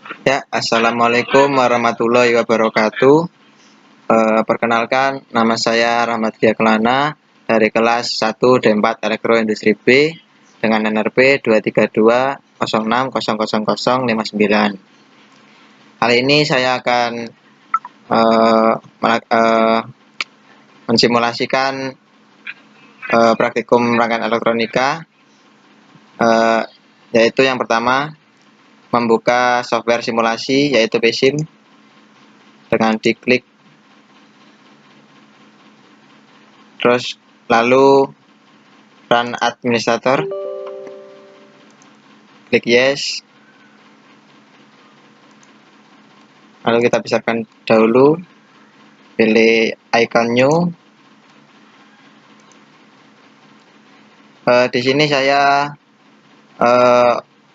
Ya, assalamualaikum warahmatullahi wabarakatuh. Perkenalkan, nama saya Rahmat Kelana dari kelas 1 D4 Elektroindustri B dengan NRP 23206000059. Kali ini saya akan mensimulasikan praktikum rangkaian elektronika, yaitu yang pertama membuka software simulasi yaitu PSIM dengan diklik, terus lalu run administrator, klik yes, lalu kita besarkan dahulu, pilih icon new. Di sini saya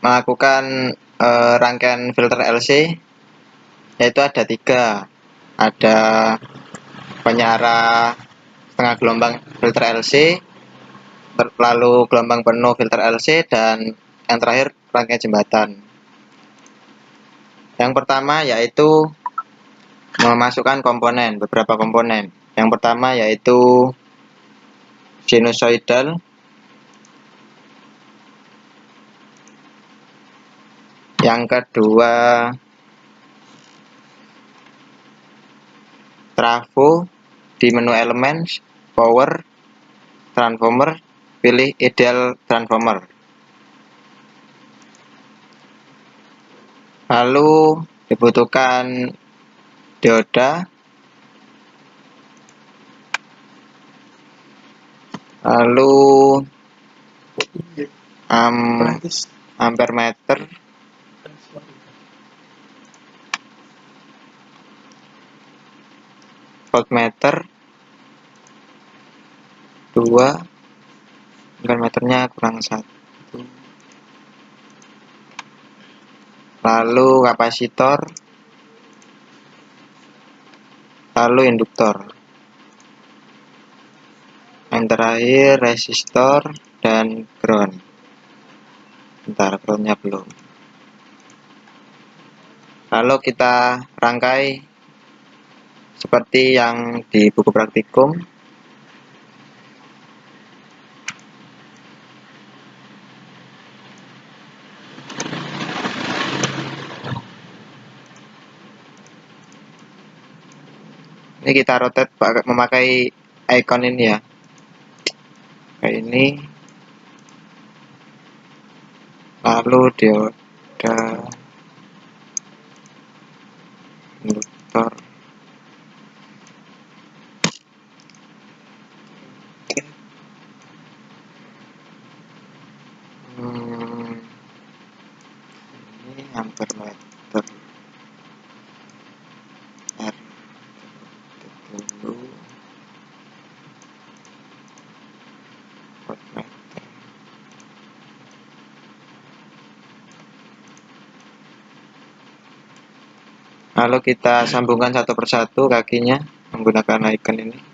melakukan rangkaian filter LC, yaitu ada 3, ada penyara setengah gelombang filter LC, lalu gelombang penuh filter LC, dan yang terakhir rangkaian jembatan. Yang pertama yaitu memasukkan komponen, beberapa komponen. Yang pertama yaitu sinusoidal, yang kedua trafo. Di menu elemen power transformer, pilih ideal transformer. Lalu dibutuhkan dioda, lalu ampere meter, voltmeter 2, ampere meternya kurang 1, lalu kapasitor, lalu induktor, yang terakhir resistor dan ground. Bentar, groundnya belum. Lalu kita rangkai seperti yang di buku praktikum. Ini kita rotate memakai icon ini ya, kayak ini, lalu dioda, induktor, ini ampere meter, R dulu, voltmeter. Lalu kita sambungkan satu persatu kakinya menggunakan icon ini.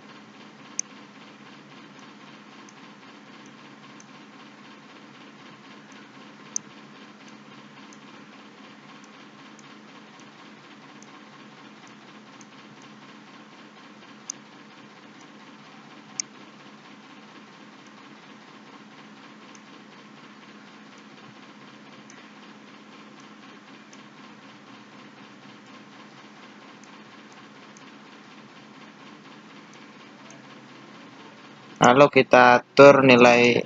Lalu kita atur nilai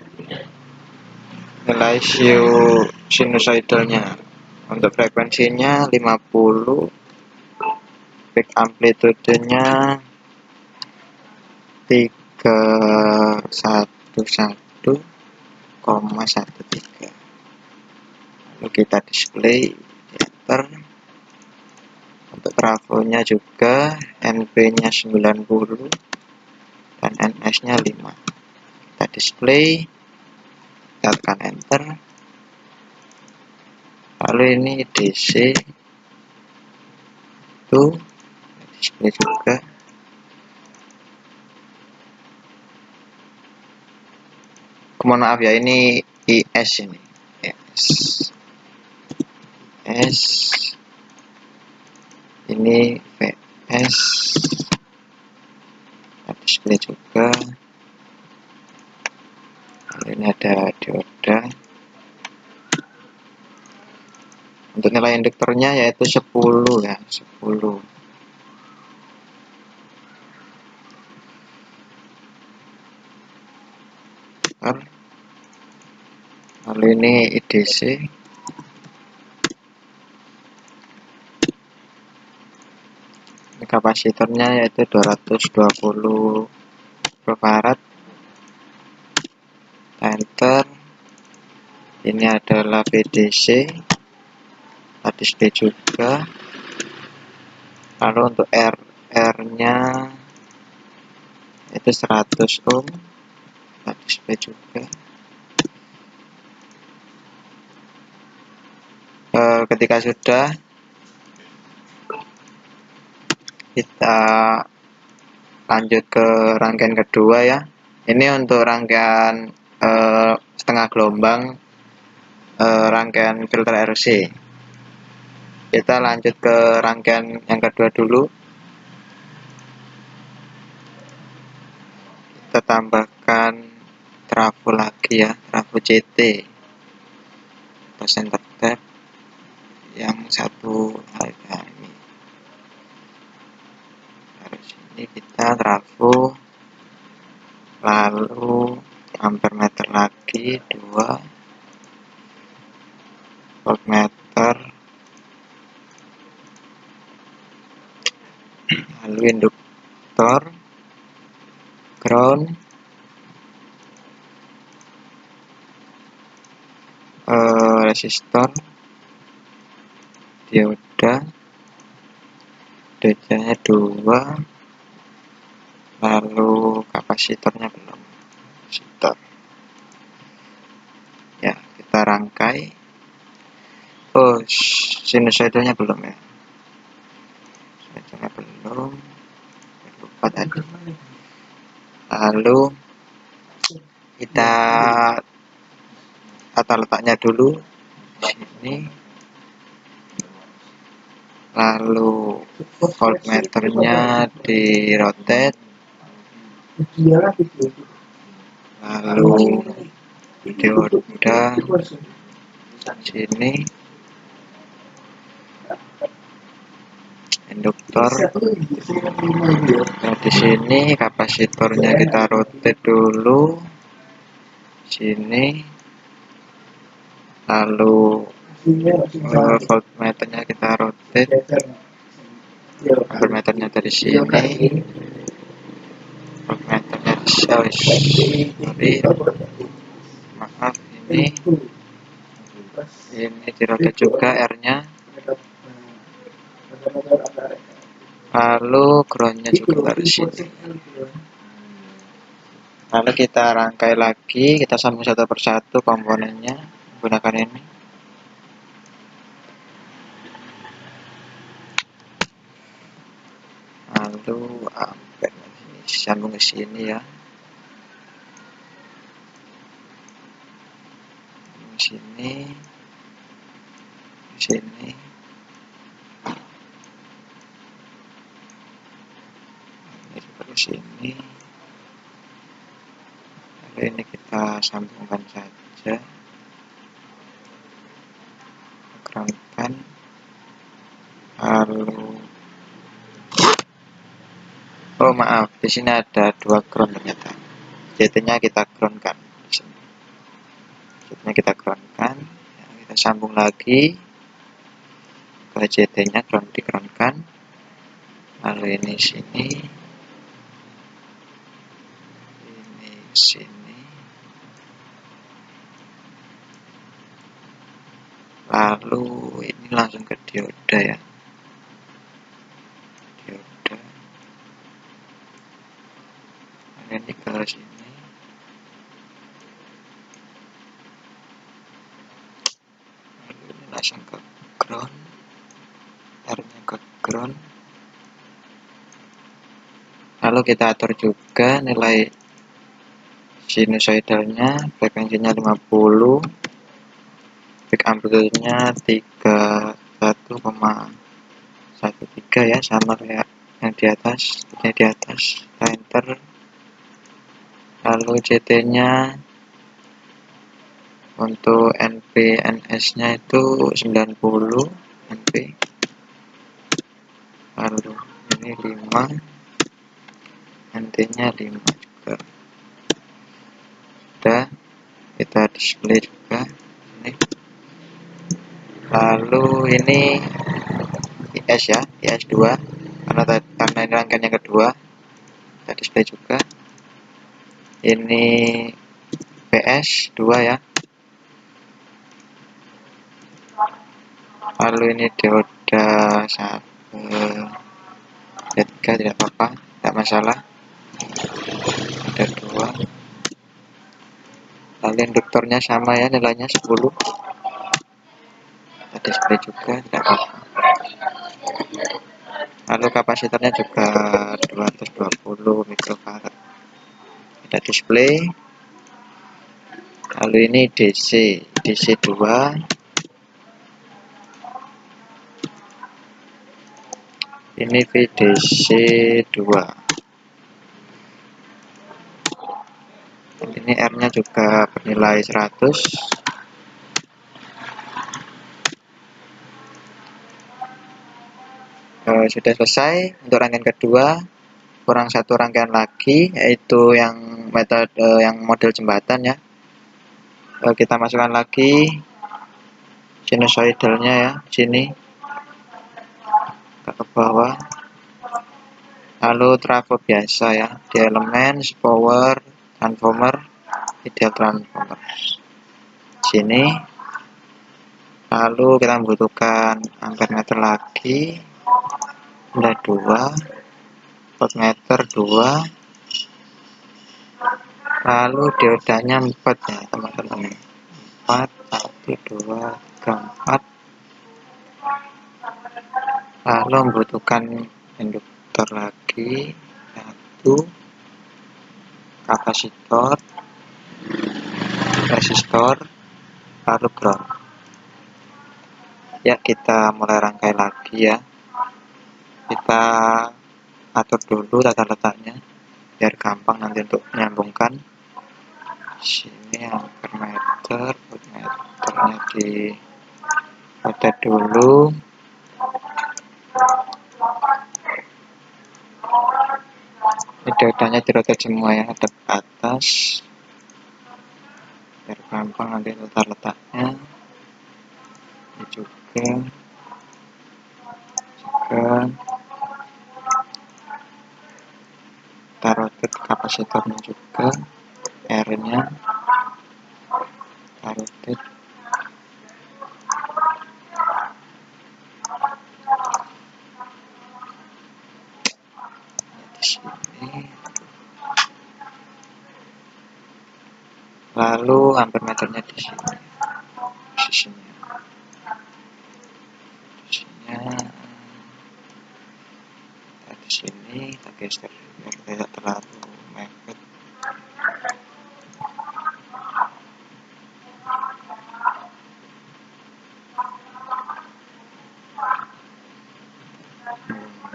sinusoidalnya. Untuk frekuensinya 50, peak amplitudenya 311,13. Lalu kita display di enter. Untuk trafonya juga NP-nya 90 dan NS-nya 5. Kita display, tekan enter. Lalu ini DC itu display juga. Mohon maaf ya, ini IS ini. IS ini VS, display juga. Ini ada dioda. Untuk nilai induktornya yaitu 10 ya, 10. Lalu ini IDC. Ini kapasitornya yaitu 220 microfarad. Enter. Ini adalah VDC, display juga. Lalu untuk R-nya itu 100 ohm, display juga. Ketika sudah, kita lanjut ke rangkaian kedua ya. Ini untuk rangkaian setengah gelombang, rangkaian filter RC. Kita lanjut ke rangkaian yang kedua dulu. Kita tambahkan trafo lagi ya, trafo CT. Kita center tap yang satu harga ini. Harus ini kita trafo, lalu ampere meter lagi 2 voltmeter, lalu induktor, ground, resistor, dioda, dodanya 2, lalu kapasitornya belum, kapasitor ya. Kita rangkai. Oh, sinusoidalnya belum ya, sinusoidalnya belum, lupa tadi. Lalu kita tata letaknya dulu sini, lalu voltmeternya di rotate, lalu dioda sini, induktor. Nah, di sini kapasitornya kita rotate dulu sini, lalu voltmeternya kita rotate, voltmeternya dari sini, voltmeternya sorry, maaf, ini dirotate juga R-nya, lalu groundnya juga dari sini. Lalu kita rangkai lagi, kita sambung satu persatu komponennya menggunakan ini. Lalu ampere ini sambung ke sini ya, sini, sini, ini juga ke sini. Lalu ini kita sambungkan saja, groundkan, lalu oh maaf, di sini ada 2 ground ternyata. CT-nya kita groundkan di sini. CT-nya kita groundkan, ya, kita sambung lagi ke CT-nya, ground di-groundkan. Lalu ini sini, ini sini, lalu ini langsung ke dioda ya, dioda. Lalu ini ke sini, lalu ini langsung ke ground, R-nya ke ground. Lalu kita atur juga nilai sinusoidalnya, frekuensinya 50, peak amplitude-nya 31,1 13 ya, sama kayak yang di atas. Kita enter. Lalu CT nya untuk NPNS nya itu 90 NP. Lalu ini 5, NT nya 5 juga. Sudah, kita display juga ini. Lalu ini IS ya, IS2, karena ini rangkaian yang kedua, kita display juga. Ini PS2 ya. Lalu ini dioda 3 tidak apa-apa, tidak masalah. Ada 2. Lalu induktornya sama ya, nilainya 10. Kita display juga, tidak apa-apa. Lalu kapasitornya juga 220 mikrofarad. Kita display. Lalu ini DC2. Ini VDC2. Ini R-nya juga bernilai 100. Sudah selesai untuk rangkaian kedua. Kurang satu rangkaian lagi, yaitu yang metode yang model jembatan ya. Kita masukkan lagi sinusoidalnya ya, sini ke bawah. Lalu trafo biasa ya, di elemen power transformer, ideal transformer sini. Lalu kita membutuhkan ampere meter lagi, ada 2, voltmeter 2. Lalu diodanya 4 ya teman-teman, 4, 1, 2, 3, 4. Lalu membutuhkan induktor lagi 1, kapasitor, resistor, lalu ground. Ya, kita mulai rangkai lagi ya. Kita atur dulu tata letaknya biar gampang nanti untuk menyambungkan. Sini ampere meter, voltmeternya di ada dulu. Ini diodanya dirotate semua ya, ada ke atas biar gampang nanti tata letaknya. Ini juga kita rotate kapasitornya juga, R nya kita rotate. Di sini. Lalu ampere meternya di sini posisinya. Di sini kita geser biar tidak terlalu mepet.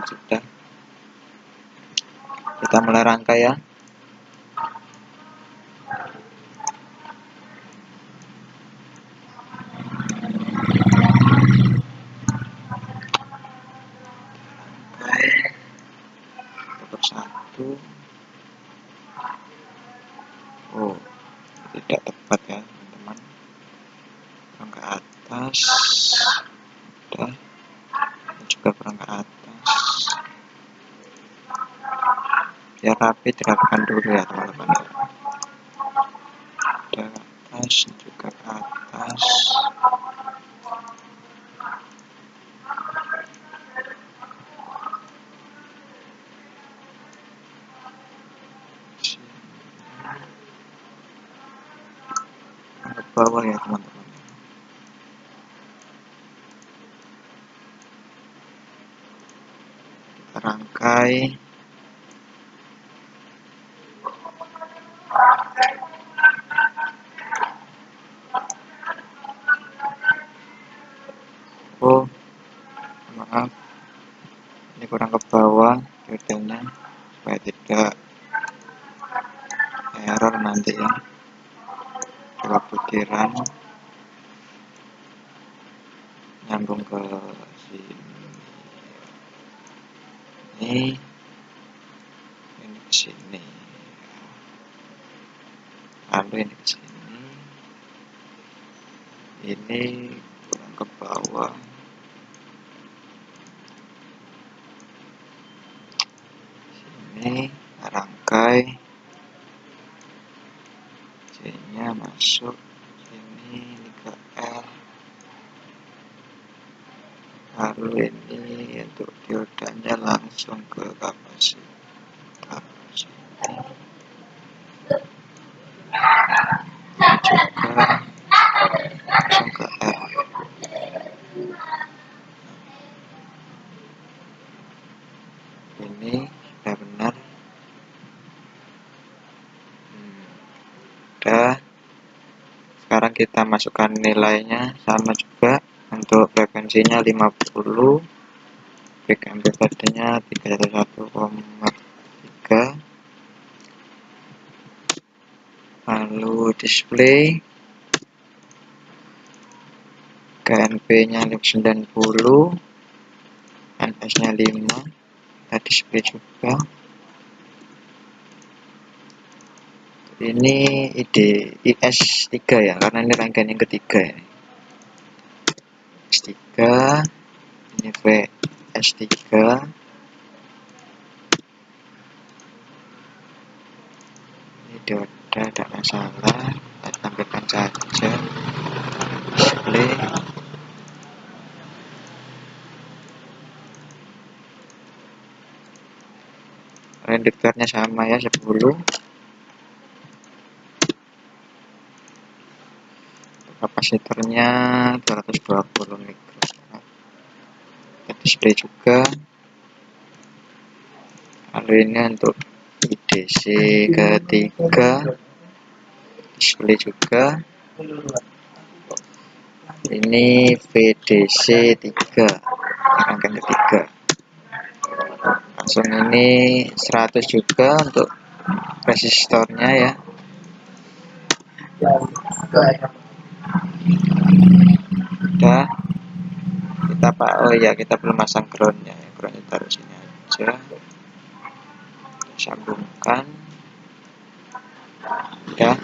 Sudah, kita mulai rangkai ya. Untuk 1. Oh, tidak tepat ya teman-teman. Kurang ke atas. Udah, ini juga kurang ke atas. Biar rapi dirapikan dulu ya teman-teman. Ada ke atas, juga ke atas. Ke bawah ya teman-teman. Kita rangkai. Oh, maaf, kurang ke bawah detailnya supaya tidak error nanti ya. Dua butiran nyambung ke sini, ini ke sini, lalu ini ke sini, ini kurang ke bawah, sini rangkai, C-nya masuk sini, ini ke L, lalu ini untuk diodanya langsung ke kapasitor sini, juga langsung ke R. Ini sudah benar. Udah. Sekarang kita masukkan nilainya sama juga. Untuk frekuensinya 50, peak amplitude-nya 311,3, lalu display KNP-nya 90, NS-nya 5, kita display juga. Ini IS3 ya, karena ini rangkaian yang ketiga ya. IS3, ini VS3, ini dioda tidak masalah, kita tampilkan saja display. Induktornya sama ya, 10. Kapasitornya 220 mikrofarad. Kita display juga. Lalu ini untuk IDC ketiga, display juga. Ini VDC 3, rangkaian ketiga. Langsung ini 100 juga untuk resistornya ya. Udah. Kita belum pasang groundnya ya. Groundnya taruh sini aja. Sambungkan. Udah.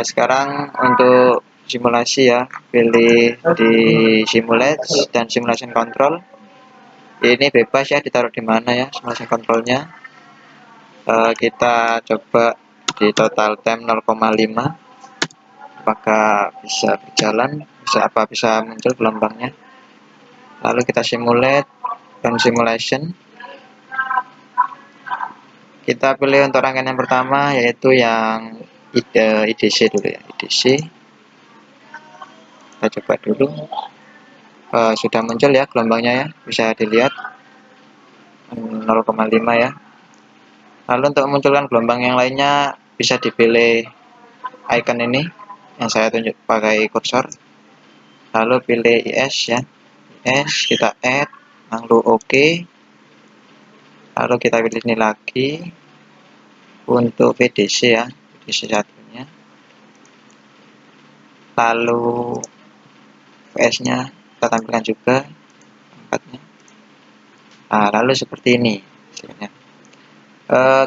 Sekarang untuk simulasi ya, pilih di simulate dan simulation control. Ini bebas ya, ditaruh di mana ya simulation controlnya. Kita coba di total time 0,5. Apakah bisa berjalan, bisa muncul gelombangnya. Lalu kita simulate dan simulation. Kita pilih untuk rangkaian yang pertama, yaitu yang IDC dulu ya, IDC. Kita coba dulu. Sudah muncul ya gelombangnya ya, bisa dilihat 0,5 ya. Lalu untuk memunculkan gelombang yang lainnya, bisa dipilih icon ini yang saya tunjuk pakai kursor, lalu pilih IS ya, IS, kita add, lalu OK, lalu kita pilih ini lagi untuk VDC ya, VDC satunya, lalu VS nya kita tampilkan juga angkatnya. Nah, lalu seperti ini hasilnya.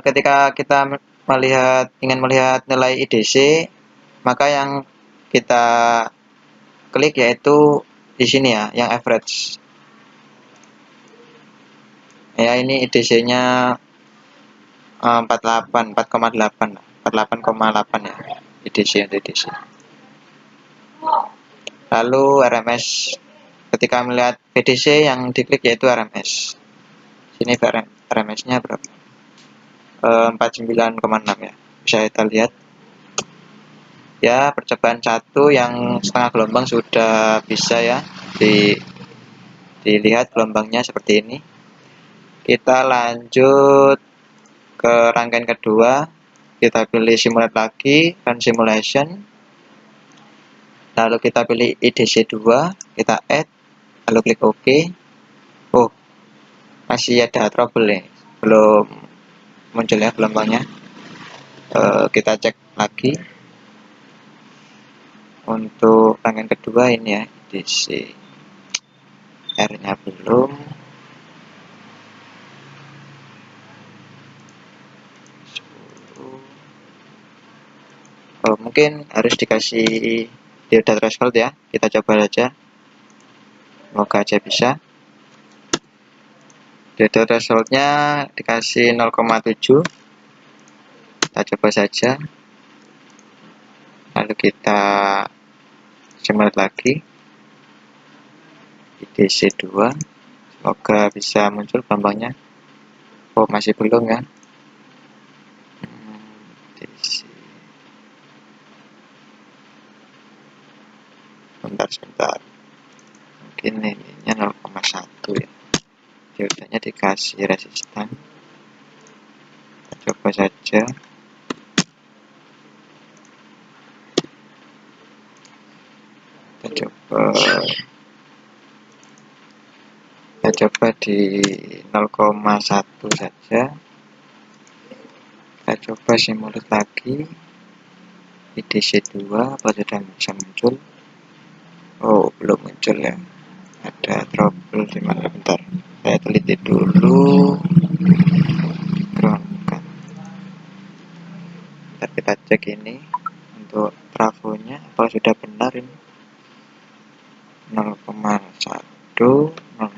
Ketika kita ingin melihat nilai IDC, maka yang kita klik yaitu di sini ya, yang average. Ya, ini IDC-nya 48,8 ya, IDC untuk IDC. Lalu RMS, ketika melihat VDC yang diklik yaitu RMS. Sini RMS-nya berapa? 49,6 ya, bisa kita lihat. Ya, percobaan 1 yang setengah gelombang sudah bisa ya dilihat gelombangnya seperti ini. Kita lanjut ke rangkaian kedua, kita pilih simulate lagi dan simulation, lalu kita pilih IDC 2, kita add, lalu klik OK. Oh, masih ada trouble nih, belum muncul ya gelombangnya. Kita cek lagi untuk rangkaian kedua ini ya, DC R nya belum. Mungkin harus dikasih dioda threshold ya, kita coba aja, semoga aja bisa. Dioda thresholdnya dikasih 0,7, kita coba saja, lalu kita simulate lagi di DC2, semoga bisa muncul gelombangnya. Masih belum ya. DC. Sebentar, mungkin ininya 0,1 ya, diodanya dikasih resistan, kita coba saja. Kita coba di 0,1 saja. Kita coba simulate lagi di DC2, apa sudah bisa muncul? Belum muncul ya, ada trouble di mana, bentar, saya teliti dulu. Bentar, kita cek ini untuk trafonya apa sudah benar ini, 0,1 0,5.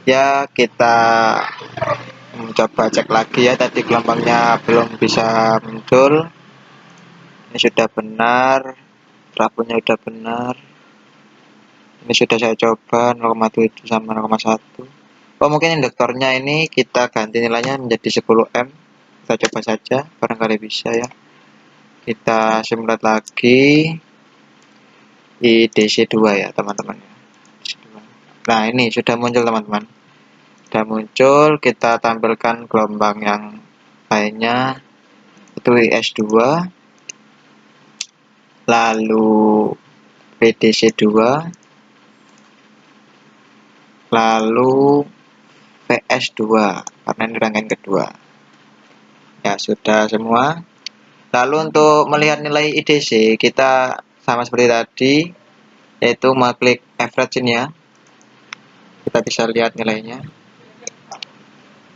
Ya, kita mencoba cek lagi ya, tadi gelombangnya belum bisa muncul. Ini sudah benar, trafonya sudah benar. Ini sudah saya coba 0,7 sama 0,1. Mungkin induktornya ini kita ganti nilainya menjadi 10 M. Kita coba saja, barangkali bisa ya. Kita simulate lagi di DC2 ya teman-teman. Nah, ini sudah muncul teman-teman. Sudah muncul, kita tampilkan gelombang yang lainnya, itu IS2, lalu VDC2, lalu VS2, karena ini rangkaian kedua ya, sudah semua. Lalu untuk melihat nilai IDC, kita sama seperti tadi, yaitu mengklik average ini ya, kita bisa lihat nilainya.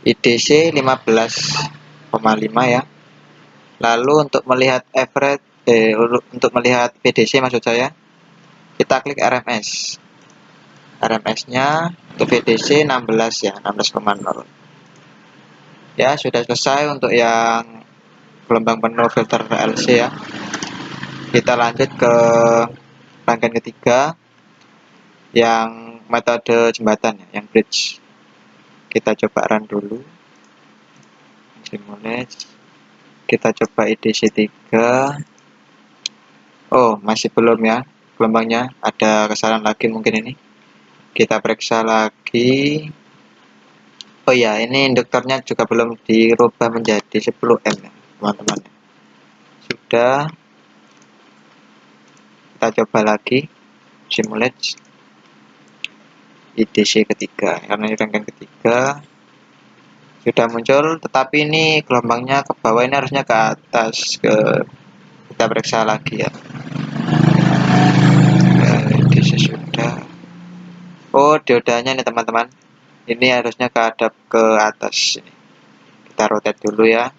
IDC 15,5 ya. Lalu untuk melihat average, untuk melihat VDC maksud saya, kita klik RMS. RMS-nya untuk VDC 16 ya, 16,0. Ya, sudah selesai untuk yang gelombang penuh filter LC ya. Kita lanjut ke rangkaian ketiga, yang metode jembatan ya, yang bridge. Kita coba run dulu, simulate. Kita coba IDC 3. Masih belum ya gelombangnya, ada kesalahan lagi mungkin ini. Kita periksa lagi. Ya, ini induktornya juga belum dirubah menjadi 10 M ya teman-teman. Sudah, kita coba lagi simulate IDC ketiga, karena ini rangkaian ketiga sudah muncul, tetapi ini gelombangnya ke bawah, ini harusnya ke atas. Kita periksa lagi ya. IDC sudah. Diodanya nih teman-teman, ini harusnya hadap ke atas ini. Kita rotate dulu ya,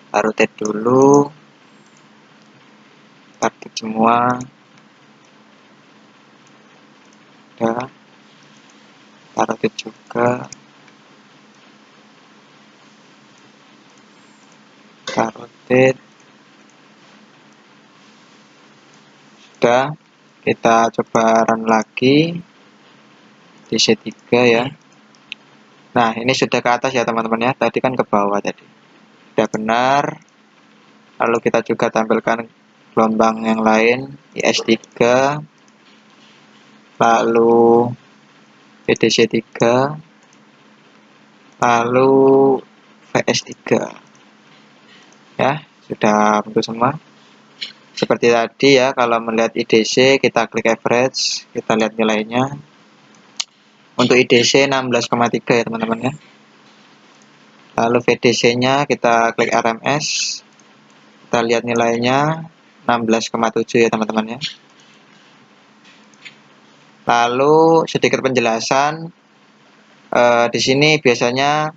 kita rotate dulu, aktif semua. Kita rotate juga, kita rotate. Sudah, kita coba run lagi di DC3 ya. Nah, ini sudah ke atas ya teman-teman ya, tadi kan ke bawah tadi. Sudah benar. Lalu kita juga tampilkan gelombang yang lain, IS3, lalu VDC3, lalu VS3 ya, sudah bentuk semua. Seperti tadi ya, kalau melihat IDC kita klik average, kita lihat nilainya. Untuk IDC 16,3 ya teman-teman ya. Lalu VDC nya kita klik RMS, kita lihat nilainya 16,7 ya teman-teman ya. Lalu sedikit penjelasan, di sini biasanya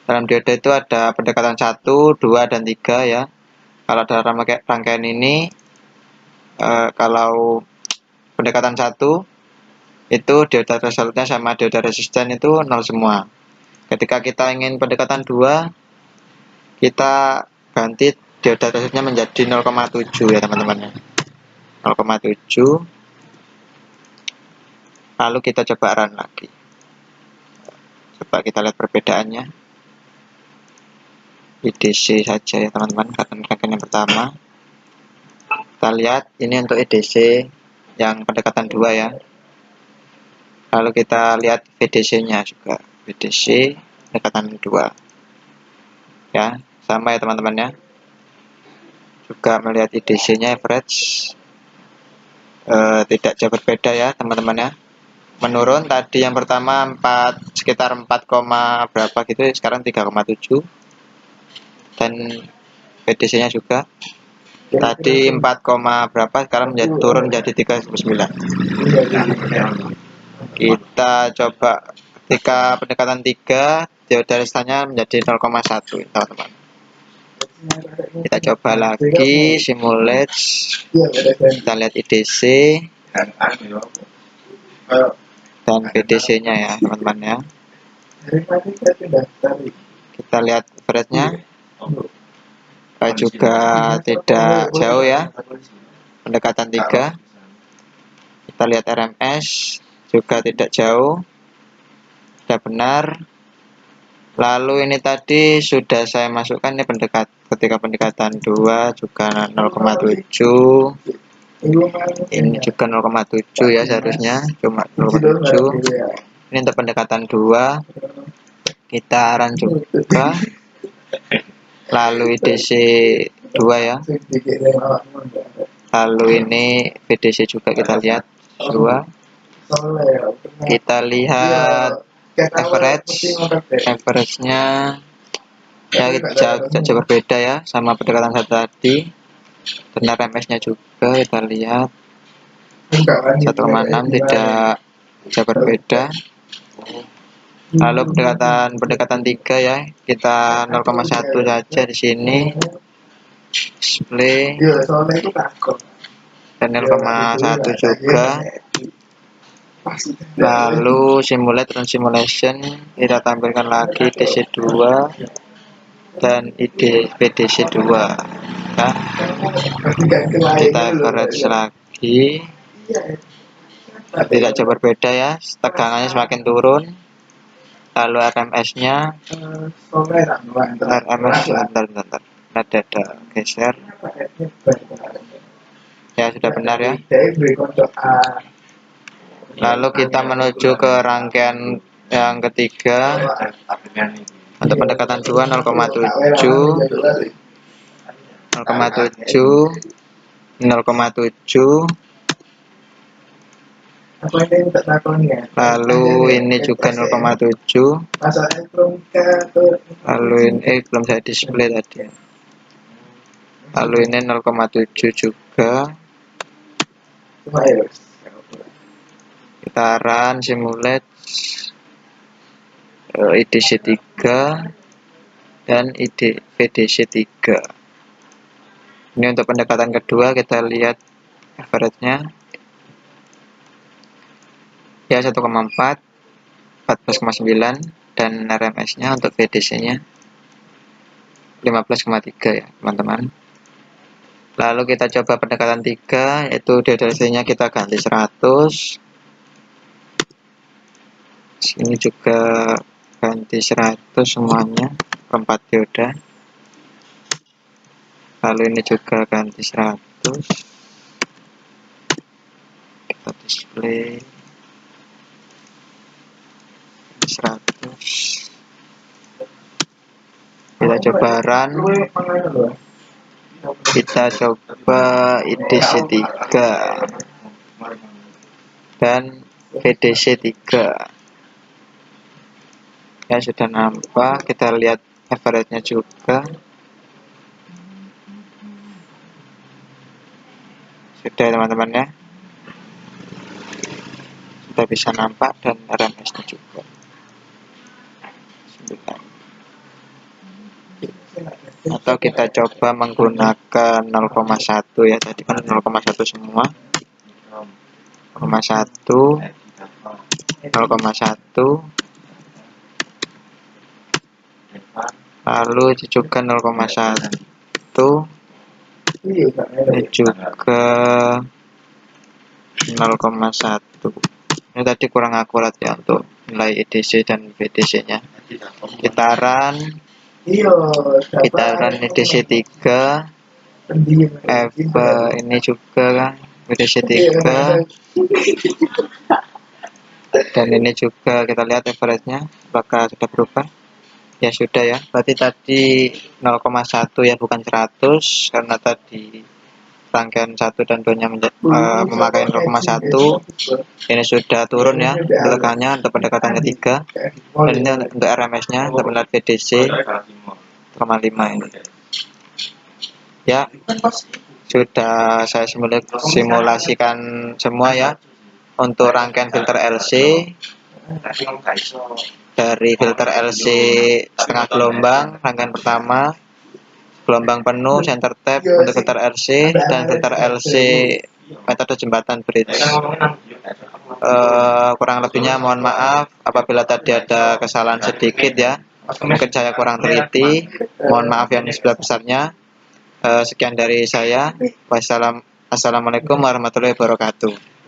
dalam diode itu ada pendekatan 1, 2, dan 3 ya. Kalau dalam rangkaian ini, kalau pendekatan 1 itu dioda thresholdnya sama dioda resisten itu 0 semua. Ketika kita ingin pendekatan 2, kita ganti dioda thresholdnya menjadi 0,7 ya teman-teman. 0,7. Lalu kita coba run lagi. Coba kita lihat perbedaannya. IDC saja ya teman-teman, rangkaian yang pertama. Kita lihat ini untuk IDC yang pendekatan 2 ya. Lalu kita lihat VDC nya juga, VDC pendekatan 2 ya, sama ya teman-teman ya. Juga melihat IDC nya average, tidak jauh berbeda ya teman-teman ya. Menurun tadi yang pertama sekitar 4, berapa gitu, sekarang 3,7. Dan VDC nya juga tadi 4, berapa, sekarang turun menjadi 3,9. Kita coba ketika pendekatan 3, dioda resistannya menjadi 0,1 teman-teman. Kita coba lagi simulate, kita lihat IDC dan VDC nya ya teman-teman ya. Kita lihat average nya juga tidak jauh ya, pendekatan 3. Kita lihat RMS juga tidak jauh, sudah benar. Lalu ini tadi sudah saya masukkan ini ketika pendekatan 2 juga 0,7. Ini juga 0,7 ya, seharusnya cuma 0,7. Ini untuk pendekatan 2. Kita run juga. Lalu IDC 2 ya. Lalu ini VDC juga kita lihat 2. Kita lihat average-nya ya jauh berbeda ya sama pendekatan 1 tadi. Dan RMS-nya juga kita lihat 1,6, tidak jauh berbeda. Lalu pendekatan 3 ya, kita 0,1 saja di sini. Display dan 0,1 juga. Lalu simulate dan simulation kita tampilkan lagi DC2 dan VDC 2 ya. Kita average lagi, tidak jauh berbeda ya, tegangannya semakin turun. Lalu RMS nya bentar, ada geser ya, sudah benar ya. Lalu kita menuju ke rangkaian yang ketiga. Untuk pendekatan 2 0,7 lalu ini juga 0,7. Lalu ini belum saya display tadi. Lalu ini 0,7 juga. Kita run simulate IDC 3 dan VDC 3. Ini untuk pendekatan kedua, kita lihat average-nya ya 1,4, 14,9, dan RMS-nya untuk VDC-nya 15,3 ya teman-teman. Lalu kita coba pendekatan 3, yaitu DDC-nya kita ganti 100. Sini juga ganti 100 semuanya, 4 dioda. Lalu ini juga ganti 100. Kita display 100. Kita coba run. Kita coba IDC 3 dan VDC 3. Ya, sudah nampak. Kita lihat average-nya juga. Sudah teman-teman ya. Sudah bisa nampak dan RMS-nya juga. Atau kita coba menggunakan 0,1 ya, tadi kan 0,1 semua. 0,1 lalu juga 0,1 ini juga 0,1. Ini tadi kurang akurat ya untuk nilai EDC dan VDC nya. Kita run EDC 3 ini juga kan EDC 3 dan ini juga kita lihat average nya apakah sudah berubah. Ya sudah ya, berarti tadi 0,1 ya, bukan 100 karena tadi rangkaian 1 dan 2 nya memakai 0,1. Ini sudah turun ya tekanannya untuk pendekatan ketiga, dan ini untuk RMS nya untuk melihat VDC 0,5 ini ya. Sudah saya simulasikan semua ya untuk rangkaian filter LC. Dari filter LC setengah gelombang rangkaian pertama, gelombang penuh center tap untuk filter LC, dan filter LC metode jembatan bridge. Kurang lebihnya mohon maaf apabila tadi ada kesalahan sedikit ya, mungkin saya kurang teliti, mohon maaf yang sebelah besarnya. Sekian dari saya. Wassalamualaikum warahmatullahi wabarakatuh.